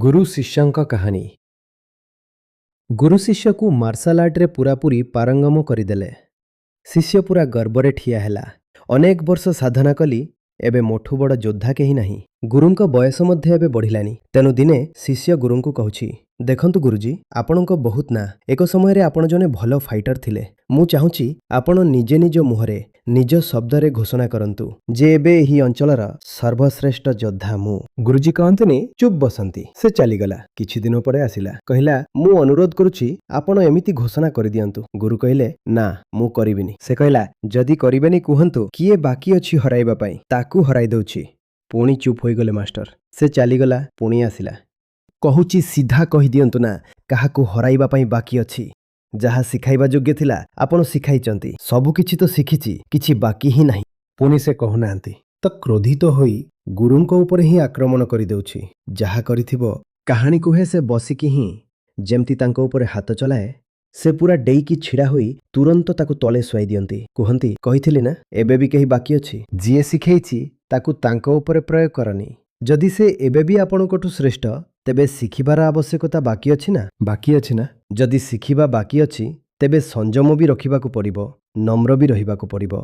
गुरु शिष्यंक कहानी। गुरु शिष्य को मार्शल आर्ट रे पूरापूरी पारंगम करदेले। शिष्य पूरा गर्व ठिया हैला। अनेक वर्ष साधना कली एबे मोठू बड़ योद्धा केही नाही। गुरुंक बयस मध्ये एबे बढ़िलानी। तेनु दिने शिष्य गुरुंकु कहूछि, देखंतु गुरुजी, आपणक बहुत ना। एक समय रे आपण जने भलो फाइटर थिले। मु चाहूछि आपण निजे निज मुहरे निज शब्द रे घोषणा करंतु जे एबे ही अंचलर सर्वश्रेष्ठ योद्धा मु। गुरुजी कहंतनी चुप बसंती। से चली गला। किछि दिन परे आसिला, कहिला मु अनुरोध करूछि आपण एमिति घोषणा कर दियंतु। गुरु कहिले ना मु करिबिनी। से कहिला जदि करिबेनी कुहंतु, किए बाकी अछि हराइबा पई, ताकू हराइ दउछि। पुणी चुप होई गले मास्टर। से चली गला। पुणी आसिला, कहूची सीधा कहि दियंतु ना काहाकू हराइबा पई बाकी अछि। जहा सिखाइबा योग्य थिला आपण सिखाइचंती। सबु किछि तो सिखिछि, किछि बाकी ही नाही। पुणी से कहूनांती तो क्रोधित होई गुरुंको ऊपर ही आक्रमण करि देउछि। जहा करिथिबो कहानी कुहे से बसिकी ही जेमती तांको ऊपर हाथ चलाए, से पूरा डेईकी छिड़ा होई तुरंत ताकू तले सुआई दियंती। कुहंती कहिथिली ना एबे भी केही बाकी अछि। जिए सिखेइछि ताकू तांको ऊपर प्रयोग करनी। जदि से एबे भी आपणकोठु श्रेष्ठ, तेबे शिखिबार आवश्यकता बाकी अछि ना? बाकी अछि ना? जदि शिखिबा बाकी अछि, तेबे संयम भी रखिबाकू पड़िबो, नम्र भी रहिबाकू पड़िबो।